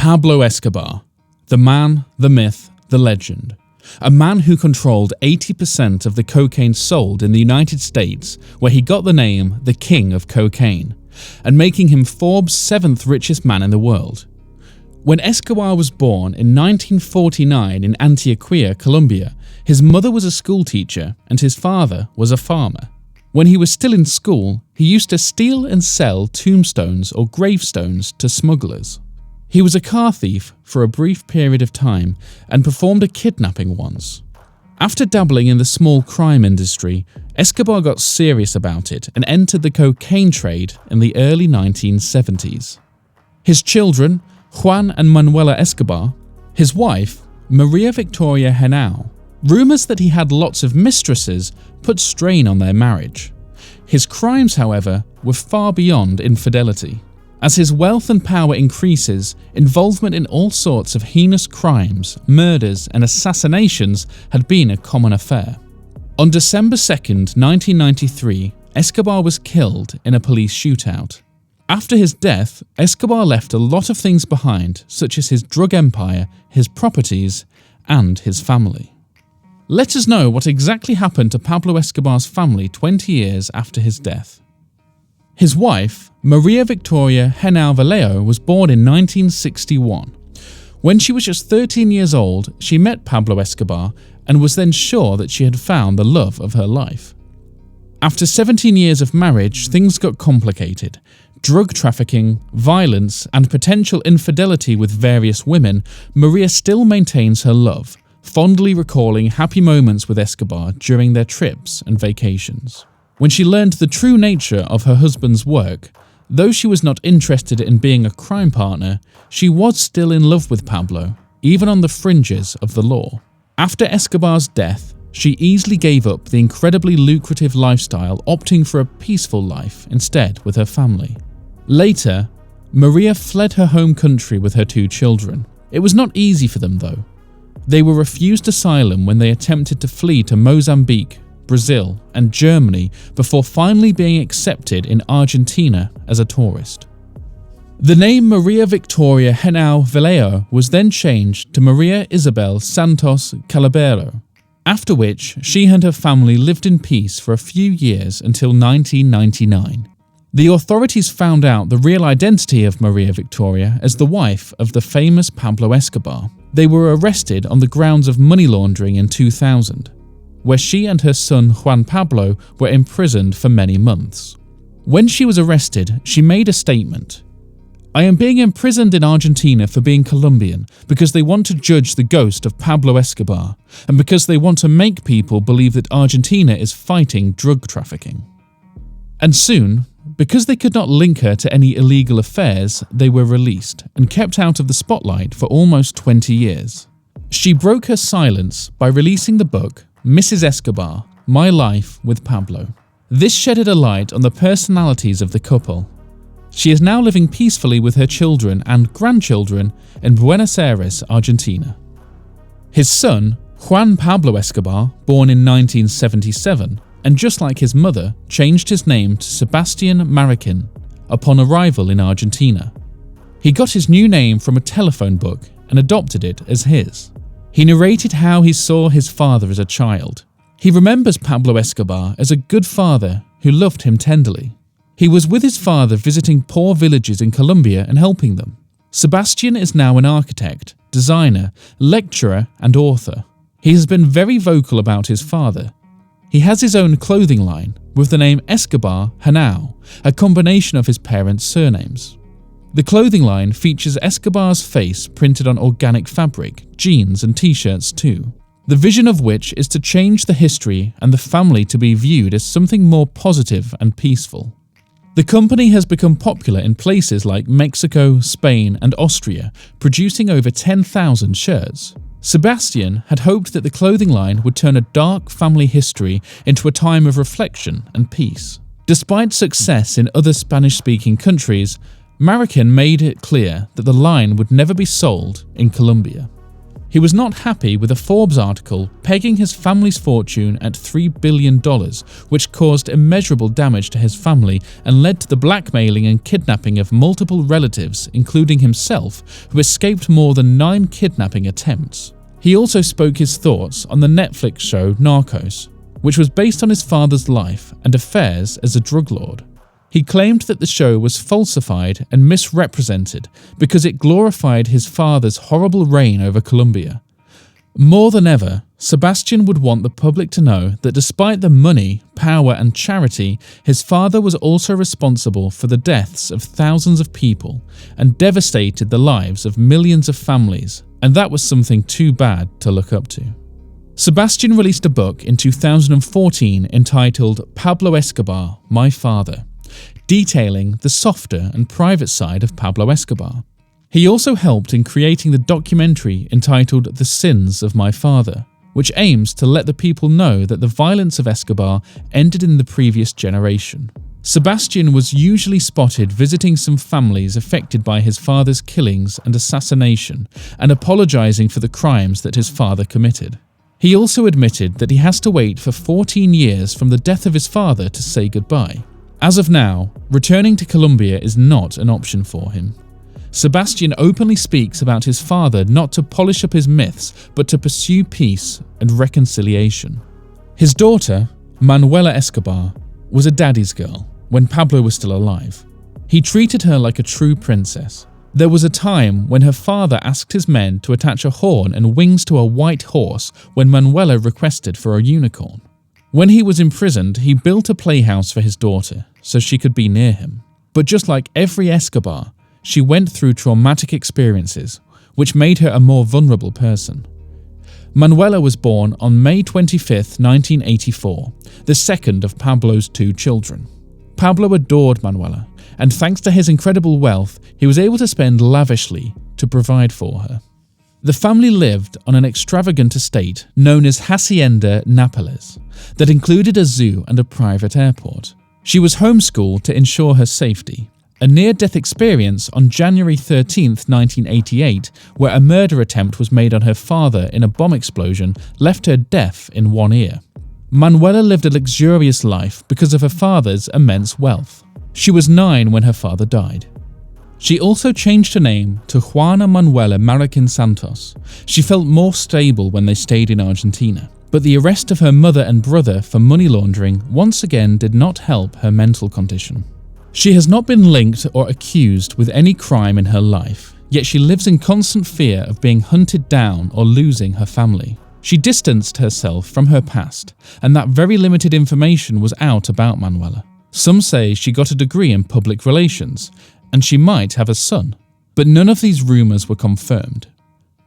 Pablo Escobar, the man, the myth, the legend. A man who controlled 80% of the cocaine sold in the United States, where he got the name the King of Cocaine, and making him Forbes' 7th richest man in the world. When Escobar was born in 1949 in Antioquia, Colombia, his mother was a schoolteacher and his father was a farmer. When he was still in school, he used to steal and sell tombstones or gravestones to smugglers. He was a car thief for a brief period of time and performed a kidnapping once. After dabbling in the small crime industry, Escobar got serious about it and entered the cocaine trade in the early 1970s. His children, Juan and Manuela Escobar, his wife, Maria Victoria Henao. Rumors that he had lots of mistresses put strain on their marriage. His crimes, however, were far beyond infidelity. As his wealth and power increases, involvement in all sorts of heinous crimes, murders and assassinations had been a common affair. On December 2nd, 1993, Escobar was killed in a police shootout. After his death, Escobar left a lot of things behind, such as his drug empire, his properties, and his family. Let us know what exactly happened to Pablo Escobar's family 20 years after his death. His wife, Maria Victoria Henao Vallejo, was born in 1961. When she was just 13 years old, she met Pablo Escobar and was then sure that she had found the love of her life. After 17 years of marriage, things got complicated. Drug trafficking, violence, and potential infidelity with various women, Maria still maintains her love, fondly recalling happy moments with Escobar during their trips and vacations. When she learned the true nature of her husband's work, though she was not interested in being a crime partner, she was still in love with Pablo, even on the fringes of the law. After Escobar's death, she easily gave up the incredibly lucrative lifestyle, opting for a peaceful life instead with her family. Later, Maria fled her home country with her 2 children. It was not easy for them though. They were refused asylum when they attempted to flee to Mozambique, Brazil, and Germany before finally being accepted in Argentina as a tourist. The name Maria Victoria Henao Vallejo was then changed to Maria Isabel Santos Calabero, after which she and her family lived in peace for a few years until 1999. The authorities found out the real identity of Maria Victoria as the wife of the famous Pablo Escobar. They were arrested on the grounds of money laundering in 2000, where she and her son Juan Pablo were imprisoned for many months. When she was arrested, she made a statement. "I am being imprisoned in Argentina for being Colombian because they want to judge the ghost of Pablo Escobar and because they want to make people believe that Argentina is fighting drug trafficking." And soon, because they could not link her to any illegal affairs, they were released and kept out of the spotlight for almost 20 years. She broke her silence by releasing the book Mrs. Escobar, My Life with Pablo. This shedded a light on the personalities of the couple. She is now living peacefully with her children and grandchildren in Buenos Aires, Argentina. His son, Juan Pablo Escobar, born in 1977, and just like his mother, changed his name to Sebastian Mariquin upon arrival in Argentina. He got his new name from a telephone book and adopted it as his. He narrated how he saw his father as a child. He remembers Pablo Escobar as a good father who loved him tenderly. He was with his father visiting poor villages in Colombia and helping them. Sebastian is now an architect, designer, lecturer, and author. He has been very vocal about his father. He has his own clothing line with the name Escobar Henao, a combination of his parents' surnames. The clothing line features Escobar's face printed on organic fabric, jeans and t-shirts too, the vision of which is to change the history and the family to be viewed as something more positive and peaceful. The company has become popular in places like Mexico, Spain and Austria, producing over 10,000 shirts. Sebastian had hoped that the clothing line would turn a dark family history into a time of reflection and peace. Despite success in other Spanish-speaking countries, Mariquin made it clear that the line would never be sold in Colombia. He was not happy with a Forbes article pegging his family's fortune at $3 billion, which caused immeasurable damage to his family and led to the blackmailing and kidnapping of multiple relatives, including himself, who escaped more than 9 kidnapping attempts. He also spoke his thoughts on the Netflix show Narcos, which was based on his father's life and affairs as a drug lord. He claimed that the show was falsified and misrepresented because it glorified his father's horrible reign over Colombia. More than ever, Sebastian would want the public to know that despite the money, power and charity, his father was also responsible for the deaths of thousands of people and devastated the lives of millions of families, and that was something too bad to look up to. Sebastian released a book in 2014 entitled Pablo Escobar, My Father, detailing the softer and private side of Pablo Escobar. He also helped in creating the documentary entitled The Sins of My Father, which aims to let the people know that the violence of Escobar ended in the previous generation. Sebastian was usually spotted visiting some families affected by his father's killings and assassination and apologizing for the crimes that his father committed. He also admitted that he has to wait for 14 years from the death of his father to say goodbye. As of now, returning to Colombia is not an option for him. Sebastian openly speaks about his father not to polish up his myths, but to pursue peace and reconciliation. His daughter, Manuela Escobar, was a daddy's girl when Pablo was still alive. He treated her like a true princess. There was a time when her father asked his men to attach a horn and wings to a white horse when Manuela requested for a unicorn. When he was imprisoned, he built a playhouse for his daughter so she could be near him. But just like every Escobar, she went through traumatic experiences, which made her a more vulnerable person. Manuela was born on May 25, 1984, the second of Pablo's 2 children. Pablo adored Manuela, and thanks to his incredible wealth, he was able to spend lavishly to provide for her. The family lived on an extravagant estate known as Hacienda Nápoles that included a zoo and a private airport. She was homeschooled to ensure her safety. A near-death experience on January 13, 1988, where a murder attempt was made on her father in a bomb explosion, left her deaf in one ear. Manuela lived a luxurious life because of her father's immense wealth. She was 9 when her father died. She also changed her name to Juana Manuela Marroquin Santos. She felt more stable when they stayed in Argentina, but the arrest of her mother and brother for money laundering once again did not help her mental condition. She has not been linked or accused with any crime in her life, yet she lives in constant fear of being hunted down or losing her family. She distanced herself from her past, and that very limited information was out about Manuela. Some say she got a degree in public relations, and she might have a son, but none of these rumours were confirmed.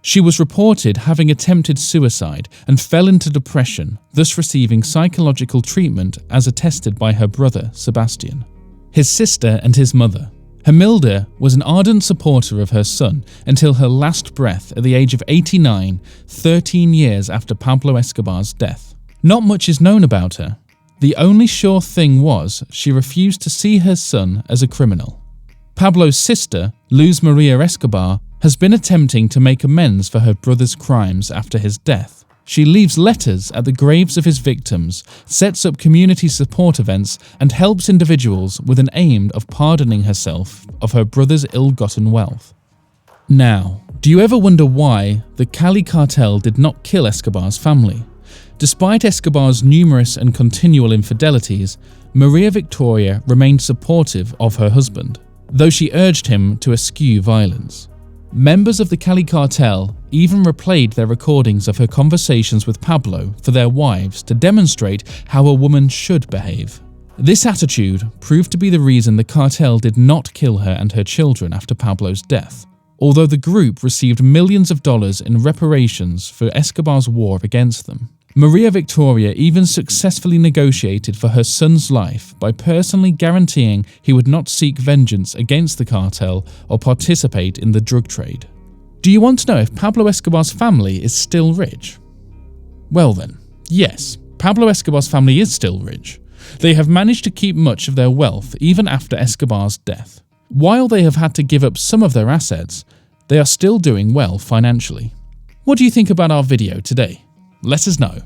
She was reported having attempted suicide and fell into depression, thus receiving psychological treatment as attested by her brother, Sebastian, his sister and his mother. Humilde was an ardent supporter of her son until her last breath at the age of 89, 13 years after Pablo Escobar's death. Not much is known about her. The only sure thing was she refused to see her son as a criminal. Pablo's sister, Luz Maria Escobar, has been attempting to make amends for her brother's crimes after his death. She leaves letters at the graves of his victims, sets up community support events, and helps individuals with an aim of pardoning herself of her brother's ill-gotten wealth. Now, do you ever wonder why the Cali cartel did not kill Escobar's family? Despite Escobar's numerous and continual infidelities, Maria Victoria remained supportive of her husband, though she urged him to eschew violence. Members of the Cali cartel even replayed their recordings of her conversations with Pablo for their wives to demonstrate how a woman should behave. This attitude proved to be the reason the cartel did not kill her and her children after Pablo's death, although the group received millions of dollars in reparations for Escobar's war against them. Maria Victoria even successfully negotiated for her son's life by personally guaranteeing he would not seek vengeance against the cartel or participate in the drug trade. Do you want to know if Pablo Escobar's family is still rich? Well then, yes, Pablo Escobar's family is still rich. They have managed to keep much of their wealth even after Escobar's death. While they have had to give up some of their assets, they are still doing well financially. What do you think about our video today? Let us know.